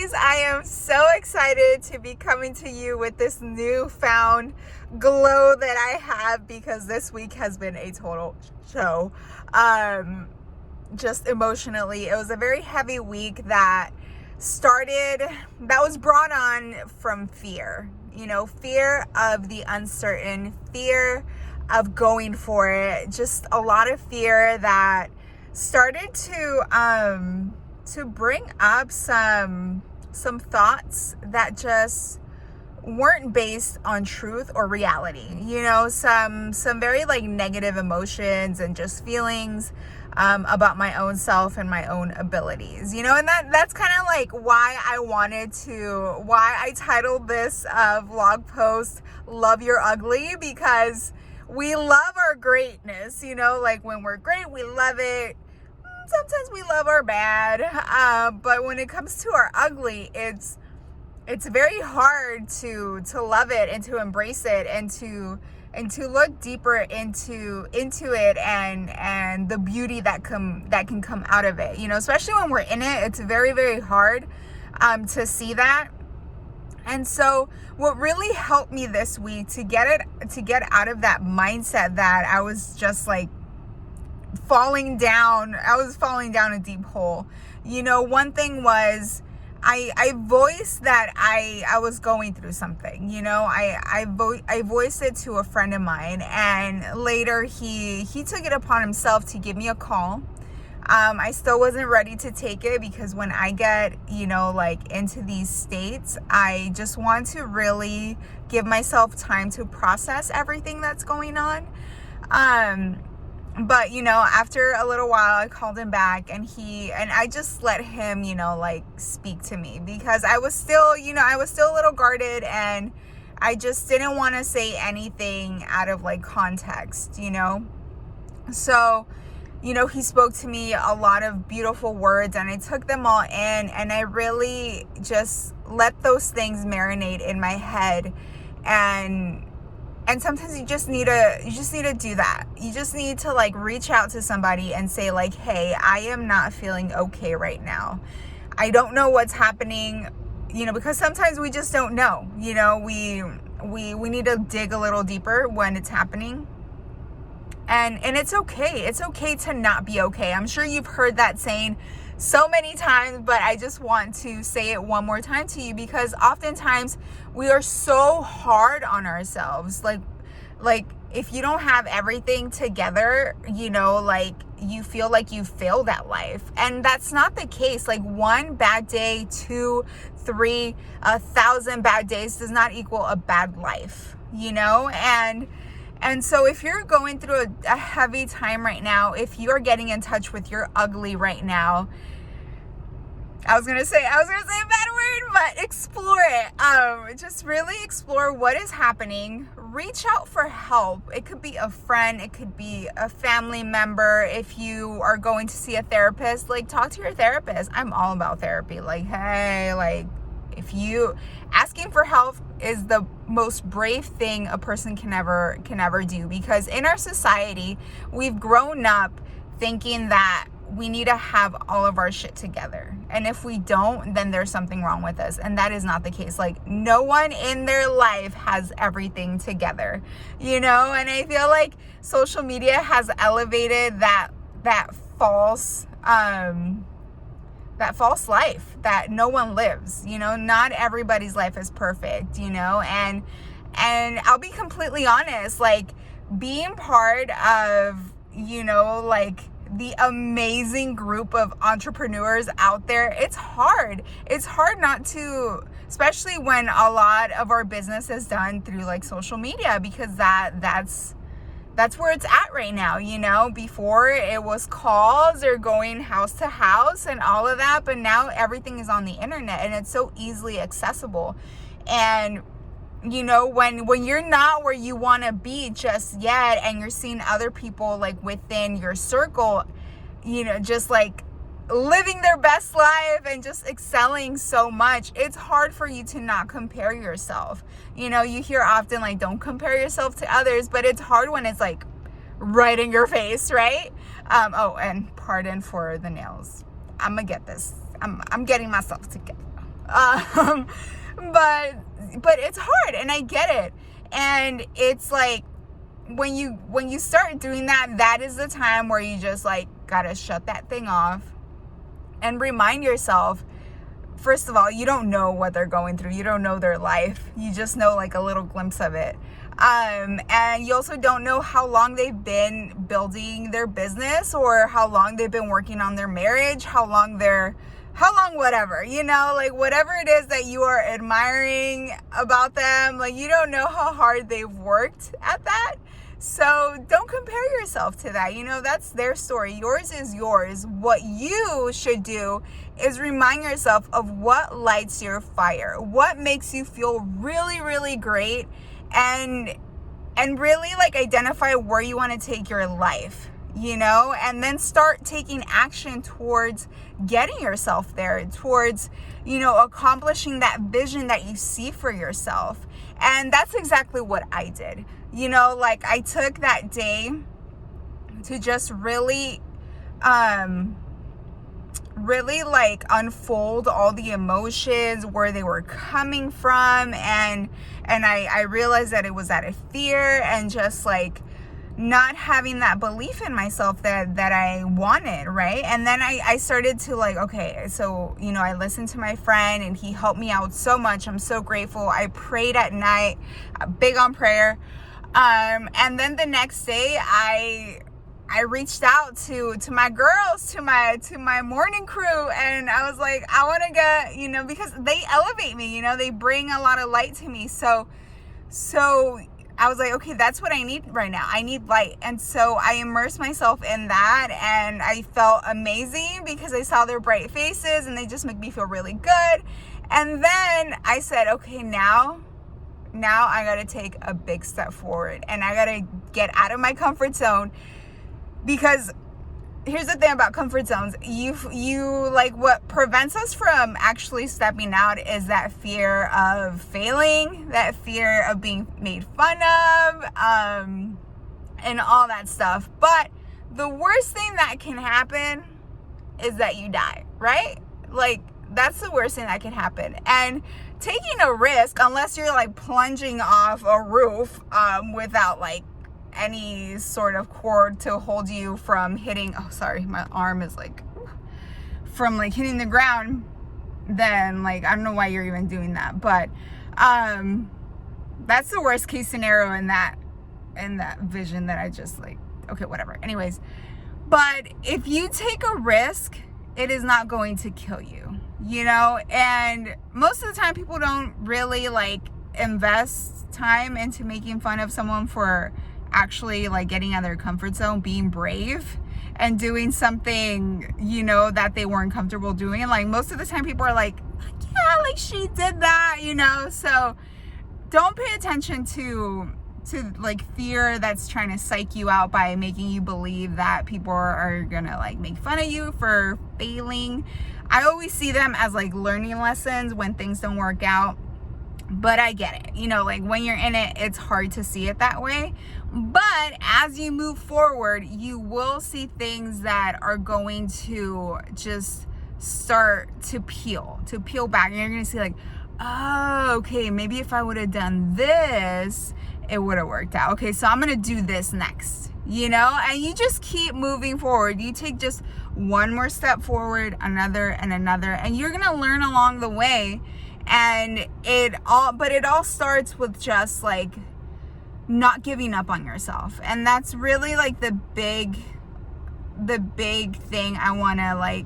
guys, I am so excited to be coming to you with this newfound glow that I have because this week has been a total show. Just emotionally, it was a very heavy week that was brought on from fear. Fear of the uncertain, fear of going for it, just a lot of fear that started to bring up some thoughts that just weren't based on truth or reality. Some very negative emotions and just feelings about my own self and my own abilities. And that's kind of why I titled this vlog post Love Your Ugly, because we love our greatness. When we're great, we love it. Sometimes we love our bad, but when it comes to our ugly, it's very hard to love it and to embrace it and to look deeper into it and the beauty that can come out of it. Especially when we're in it, it's very, very hard to see that. And so what really helped me this week to get out of that mindset that I was just falling down a deep hole. One thing was I voiced that I was going through something. I voiced it to a friend of mine, and later he took it upon himself to give me a call. I still wasn't ready to take it because when I get, into these states, I just want to really give myself time to process everything that's going on. But, after a little while, I called him back and I just let him, speak to me because I was still a little guarded and I just didn't want to say anything out of context, So, he spoke to me a lot of beautiful words and I took them all in and I really just let those things marinate in my head. And sometimes you just need to do that. You just need to reach out to somebody and say hey, I am not feeling okay right now. I don't know what's happening, because sometimes we just don't know. We need to dig a little deeper when it's happening. And it's okay. It's okay to not be okay. I'm sure you've heard that saying so many times, but I just want to say it one more time to you because oftentimes we are so hard on ourselves. If you don't have everything together, you feel like you failed at life. And that's not the case. One bad day, 2, 3, 1,000 bad days does not equal a bad life, And so if you're going through a heavy time right now, if you're getting in touch with your ugly right now, I was gonna say a bad word, but explore it. Just really explore what is happening. Reach out for help. It could be a friend, it could be a family member. If you are going to see a therapist, talk to your therapist. I'm all about therapy. If you asking for help is the most brave thing a person can ever do, because in our society we've grown up thinking that we need to have all of our shit together, and if we don't, then there's something wrong with us, and that is not the case. No one in their life has everything together, and I feel like social media has elevated that false life that no one lives. Not everybody's life is perfect, and I'll be completely honest, being part of, the amazing group of entrepreneurs out there, it's hard not to, especially when a lot of our business is done through social media, because that's where it's at right now. Before it was calls or going house to house and all of that, but now everything is on the internet and it's so easily accessible. And when you're not where you want to be just yet, and you're seeing other people within your circle, just living their best life and just excelling so much, it's hard for you to not compare yourself. You hear often don't compare yourself to others, but it's hard when it's right in your face, right? And pardon for the nails. I'm gonna get this. I'm getting myself together. But it's hard, and I get it. And it's like, when you start doing that, that is the time where you just like gotta shut that thing off and remind yourself, first of all, you don't know what they're going through. You don't know their life. You just know like a little glimpse of it. And you also don't know how long they've been building their business, or how long they've been working on their marriage, how long whatever, like whatever it is that you are admiring about them, like you don't know how hard they've worked at that. So don't compare yourself to that. That's their story. Yours is yours. What you should do is remind yourself of what lights your fire, what makes you feel really, really great, and really like identify where you want to take your life, and then start taking action towards getting yourself there, towards, accomplishing that vision that you see for yourself. And that's exactly what I did. Like I took that day to just really like unfold all the emotions, where they were coming from, and I realized that it was out of fear and just like not having that belief in myself that I wanted, right? And then I started to like, okay, so, I listened to my friend and he helped me out so much. I'm so grateful. I prayed at night, big on prayer. And then the next day I reached out to my girls, to my morning crew, and I was like, I want to get, because they elevate me, they bring a lot of light to me. So I was like, okay, that's what I need right now. I need light. And so I immersed myself in that, and I felt amazing because I saw their bright faces and they just make me feel really good. And then I said, okay, now I got to take a big step forward, and I got to get out of my comfort zone. Because here's the thing about comfort zones. You like, what prevents us from actually stepping out is that fear of failing, that fear of being made fun of, and all that stuff. But the worst thing that can happen is that you die, right? Like, that's the worst thing that can happen. And taking a risk, unless you're like plunging off a roof without like any sort of cord to hold you from hitting, my arm is like, from like hitting the ground, then like, I don't know why you're even doing that. But that's the worst case scenario in that vision that I just like, okay, whatever. Anyways, but if you take a risk, it is not going to kill you, and most of the time people don't really like invest time into making fun of someone for actually like getting out of their comfort zone, being brave and doing something, that they weren't comfortable doing. And like, most of the time people are like, yeah, like she did that, so don't pay attention to like fear that's trying to psych you out by making you believe that people are gonna like make fun of you for failing. I always see them as like learning lessons when things don't work out. But I get it, like when you're in it, it's hard to see it that way. But as you move forward, you will see things that are going to just start to peel back. And you're going to see like, oh, okay, maybe if I would have done this, it would have worked out. Okay, so I'm going to do this next, and you just keep moving forward. You take just one more step forward, another and another, and you're going to learn along the way. And it all starts with just like not giving up on yourself. And that's really like the big thing I want to like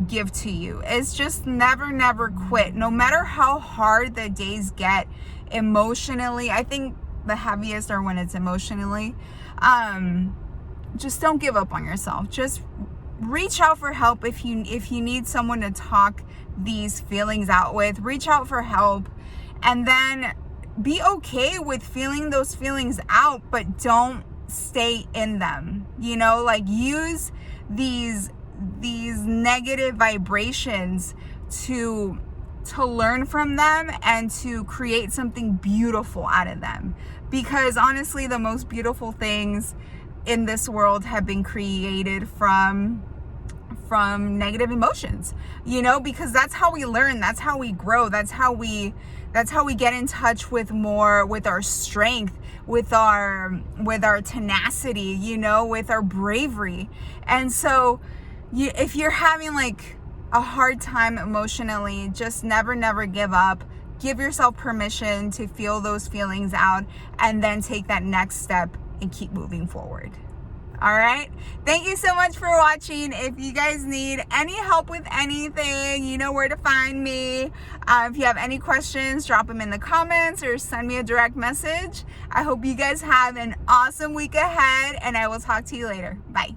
give to you is just never quit. No matter how hard the days get emotionally, I think the heaviest are when it's emotionally. Just don't give up on yourself. Just reach out for help if you need someone to talk these feelings out with. Reach out for help, and then be okay with feeling those feelings out, but don't stay in them. Like use these negative vibrations to learn from them and to create something beautiful out of them. Because honestly, the most beautiful things in this world have been created from from negative emotions, you know, because that's how we learn, that's how we grow, that's how we get in touch with our strength, with our tenacity, you know, with our bravery. And so if you're having like a hard time emotionally, just never give up. Give yourself permission to feel those feelings out, and then take that next step and keep moving forward. All right. Thank you so much for watching. If you guys need any help with anything, you know where to find me. If you have any questions, drop them in the comments or send me a direct message. I hope you guys have an awesome week ahead, and I will talk to you later. Bye.